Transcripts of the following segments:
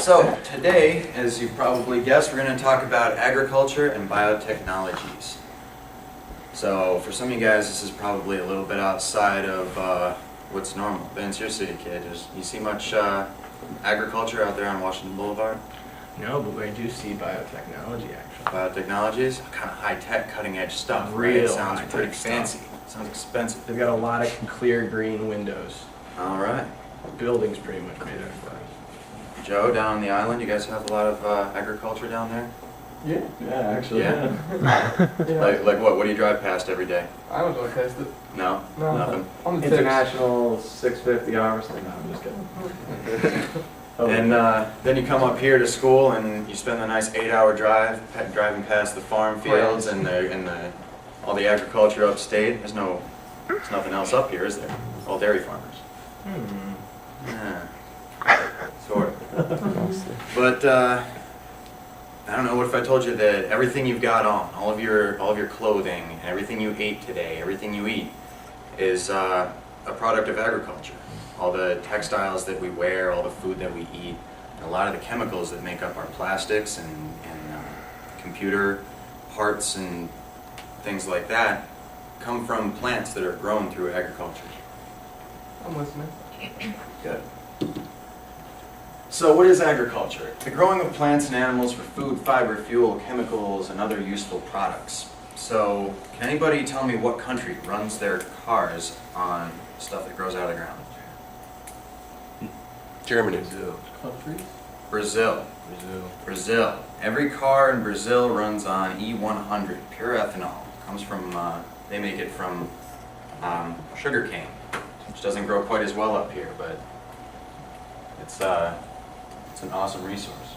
So today, as you've probably guessed, we're going to talk about agriculture and biotechnologies. So for some of you guys, this is probably a little bit outside of what's normal. Vince, you're a city kid. You see much agriculture out there on Washington Boulevard? No, but I do see biotechnology actually. Biotechnologies? Kind of high-tech, cutting-edge stuff, right? Real It sounds pretty high-tech fancy. stuff. Sounds expensive. They've got a lot of clear green windows. All right. Building's pretty much made out of glass. Joe, down on the island, you guys have a lot of agriculture down there? Yeah, actually. Yeah. Yeah. Like what? What do you drive past every day? I don't want to test it. No? No. Nothing? On the International 650 harvesting. No, I'm just kidding. And then you come up here to school and you spend a nice 8-hour drive driving past the farm fields and all the agriculture upstate. There's nothing else up here, is there? All dairy farmers. Yeah. Sort of. But I don't know. What if I told you that everything you've got on, all of your clothing, and everything you ate today, everything you eat, is a product of agriculture. All the textiles that we wear, all the food that we eat, and a lot of the chemicals that make up our plastics and computer parts and things like that come from plants that are grown through agriculture. I'm listening. Good. So what is agriculture? The growing of plants and animals for food, fiber, fuel, chemicals, and other useful products. So can anybody tell me what country runs their cars on stuff that grows out of the ground? Germany. Countries? Brazil. Brazil. Every car in Brazil runs on E100, pure ethanol. Comes from, they make it from sugar cane, which doesn't grow quite as well up here, but it's an awesome resource.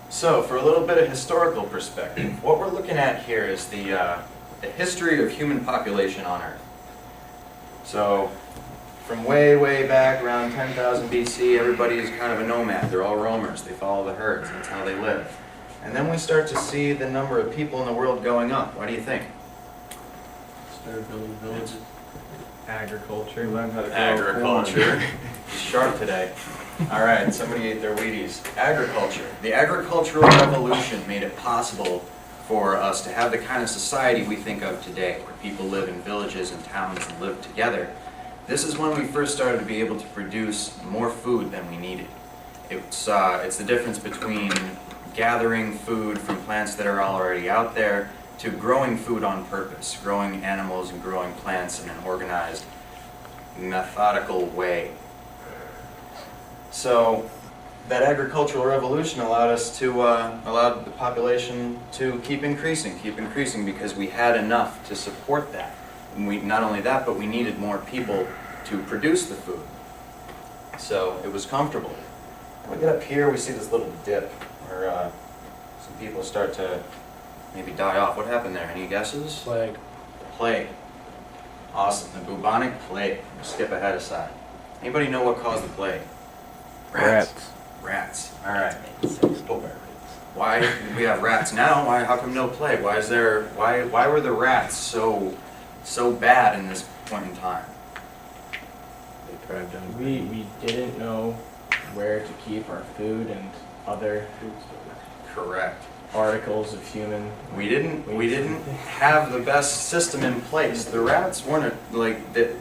So, for a little bit of historical perspective, what we're looking at here is the history of human population on Earth. So, from way, way back around 10,000 BC, everybody is kind of a nomad. They're all roamers. They follow the herds. That's how they live. And then we start to see the number of people in the world going up. What do you think? Started building villages. Agriculture. Learn how to grow Agriculture. Sharp today. All right, somebody ate their Wheaties. Agriculture. The agricultural revolution made it possible for us to have the kind of society we think of today, where people live in villages and towns and live together. This is when we first started to be able to produce more food than we needed. It's the difference between gathering food from plants that are already out there to growing food on purpose, growing animals and growing plants in an organized, methodical way. So that agricultural revolution allowed us to allowed the population to keep increasing because we had enough to support that. And we not only that, but we needed more people to produce the food. So it was comfortable. When we get up here, we see this little dip where some people start to maybe die off. What happened there? Any guesses? Plague. Plague. Awesome. The bubonic plague. We'll skip ahead a side. Anybody know what caused the plague? Rats. All right. Why do we have rats now? Why? How come no plague? Why is there? Why were the rats so bad in this point in time? We didn't know where to keep our food and other Correct. articles of human. We didn't have the best system in place. The rats weren't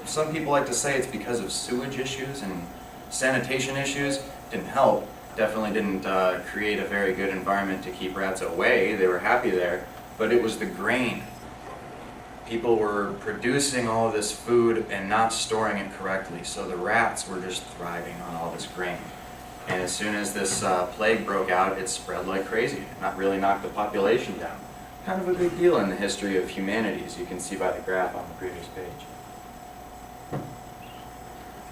some people like to say it's because of sewage issues and sanitation issues. Didn't help. Definitely didn't create a very good environment to keep rats away. They were happy there, but it was the grain. People were producing all of this food and not storing it correctly, so the rats were just thriving on all this grain. And as soon as this plague broke out, it spread like crazy. Not really knocked the population down. Kind of a big deal in the history of humanity, as you can see by the graph on the previous page.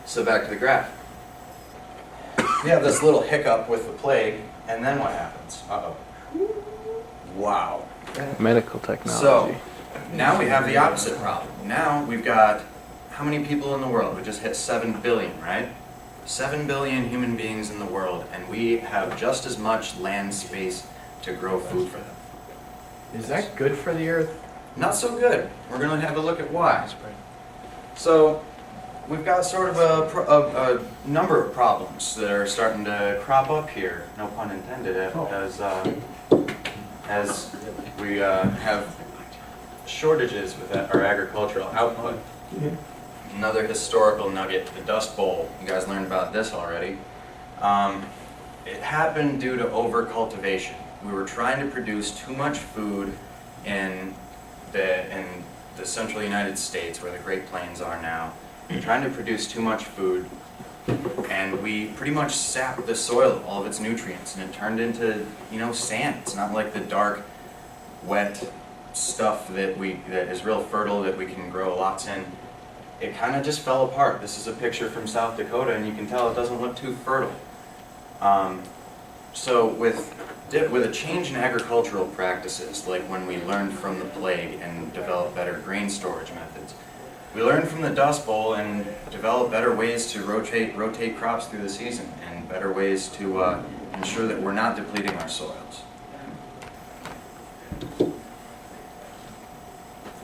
So back to the graph. We have this little hiccup with the plague, and then what happens? Uh-oh. Wow. Medical technology. So, now we have the opposite problem. Now we've got how many people in the world? We just hit 7 billion, right? 7 billion human beings in the world, and we have just as much land space to grow food for them. Is that good for the earth? Not so good. We're going to have a look at why. So, we've got sort of a number of problems that are starting to crop up here, no pun intended, as we have shortages with our agricultural output. Another historical nugget, the Dust Bowl. You guys learned about this already. It happened due to overcultivation. We were trying to produce too much food in the central United States, where the Great Plains are now. We're trying to produce too much food, and we pretty much sapped the soil of all of its nutrients, and it turned into, sand. It's not like the dark, wet stuff that is real fertile that we can grow lots in. It kind of just fell apart. This is a picture from South Dakota, and you can tell it doesn't look too fertile. So with a change in agricultural practices, like when we learned from the plague and developed better grain storage methods, we learned from the Dust Bowl and developed better ways to rotate crops through the season, and better ways to ensure that we're not depleting our soils.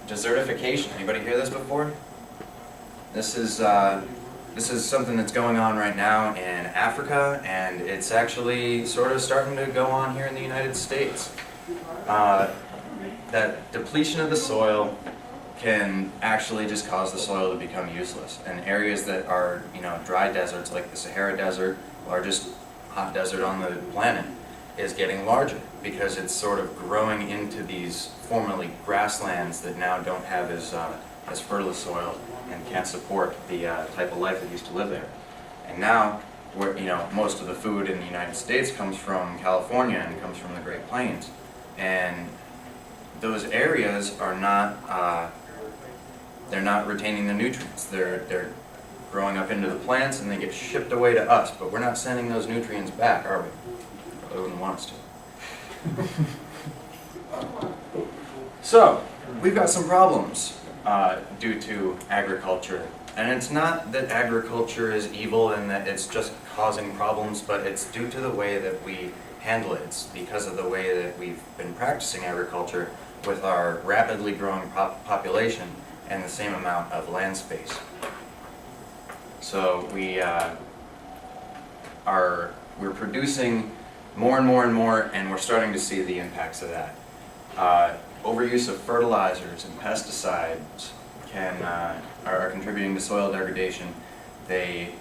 Desertification. Anybody hear this before? This is something that's going on right now in Africa, and it's actually sort of starting to go on here in the United States. That depletion of the soil can actually just cause the soil to become useless. And areas that are, dry deserts like the Sahara Desert, largest hot desert on the planet, is getting larger because it's sort of growing into these formerly grasslands that now don't have as fertile a soil and can't support the type of life that used to live there. And now, most of the food in the United States comes from California and comes from the Great Plains. And those areas are not, they're not retaining the nutrients. They're growing up into the plants and they get shipped away to us, but we're not sending those nutrients back, are we? I wouldn't want us to. So, we've got some problems due to agriculture. And it's not that agriculture is evil and that it's just causing problems, but it's due to the way that we handle it. It's because of the way that we've been practicing agriculture with our rapidly growing population and the same amount of land space. So we're producing more and more and more, and we're starting to see the impacts of that. Overuse of fertilizers and pesticides are contributing to soil degradation. They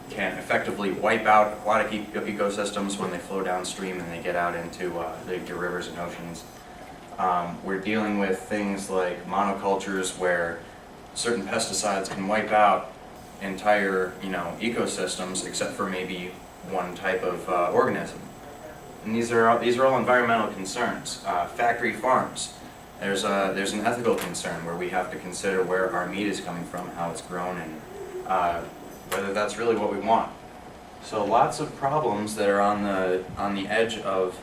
can effectively wipe out aquatic ecosystems when they flow downstream and they get out into the rivers and oceans. We're dealing with things like monocultures where certain pesticides can wipe out entire ecosystems except for maybe one type of organism. And these are all environmental concerns. Factory farms. There's an ethical concern where we have to consider where our meat is coming from, how it's grown, and whether that's really what we want. So lots of problems that are on the edge of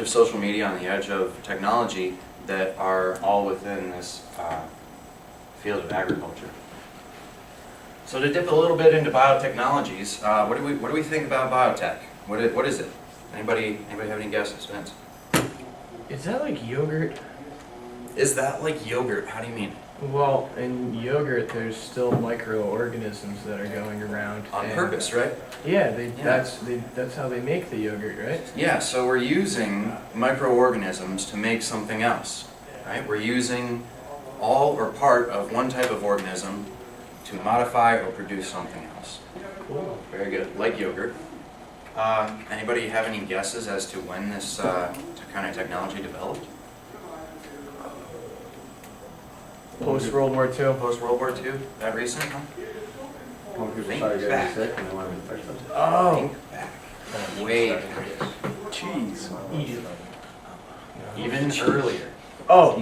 social media, on the edge of technology, that are all within this field of agriculture. So to dip a little bit into biotechnologies, what do we think about biotech? What is it? Anybody have any guesses, Vince? Is that like yogurt? Is that like yogurt? How do you mean? Well, in yogurt, there's still microorganisms that are going around. On purpose, right? Yeah, that's how they make the yogurt, right? Yeah, so we're using microorganisms to make something else, right? We're using all or part of one type of organism to modify or produce something else. Cool. Very good, like yogurt. Anybody have any guesses as to when this kind of technology developed? Post-World War II. Post-World War II? That recent, huh? When people Think started getting back. sick and they wanted to fix them. Oh! Think back. Way back. Jeez. Egypt. Even earlier. Oh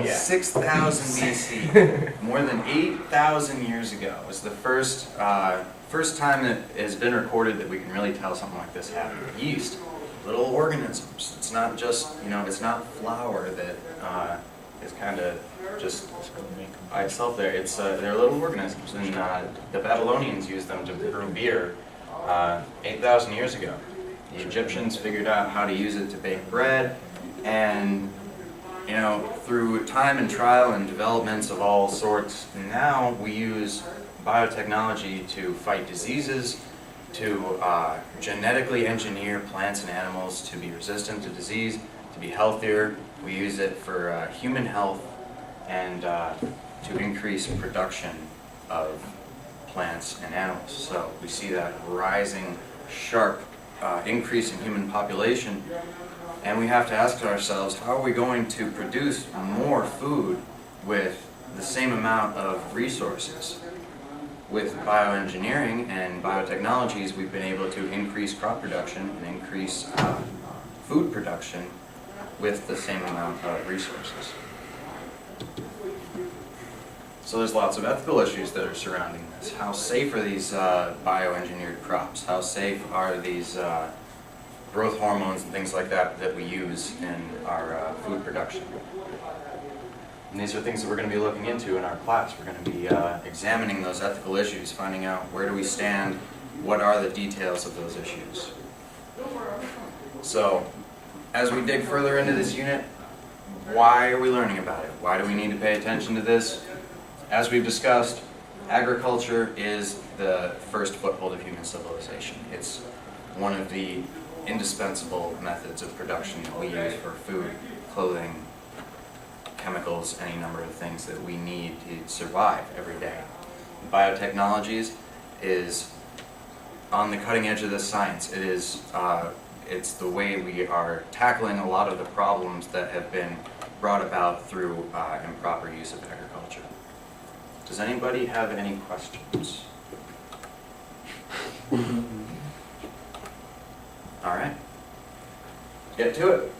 yeah. 6,000 BC. More than 8,000 years ago was the first time that has been recorded that we can really tell something like this happened. Yeast, little organisms. It's not just, it's not flour that is kind of just by itself there. It's they're little organisms, and the Babylonians used them to brew beer 8,000 years ago. The Egyptians figured out how to use it to bake bread, and you know, through time and trial and developments of all sorts, now we use biotechnology to fight diseases, to genetically engineer plants and animals to be resistant to disease, to be healthier. We use it for human health and to increase production of plants and animals. So we see that rising, sharp increase in human population, and we have to ask ourselves, how are we going to produce more food with the same amount of resources? With bioengineering and biotechnologies, we've been able to increase crop production and increase food production with the same amount of resources. So there's lots of ethical issues that are surrounding this. How safe are these bioengineered crops? How safe are these growth hormones and things like that that we use in our food production? And these are things that we're going to be looking into in our class. We're going to be examining those ethical issues, finding out where do we stand, what are the details of those issues. So, as we dig further into this unit, why are we learning about it? Why do we need to pay attention to this? As we've discussed, agriculture is the first foothold of human civilization. It's one of the indispensable methods of production that we use for food, clothing, chemicals, any number of things that we need to survive every day. Biotechnologies is on the cutting edge of this science. It is, it's the way we are tackling a lot of the problems that have been brought about through improper use of agriculture. Does anybody have any questions? All right, get to it.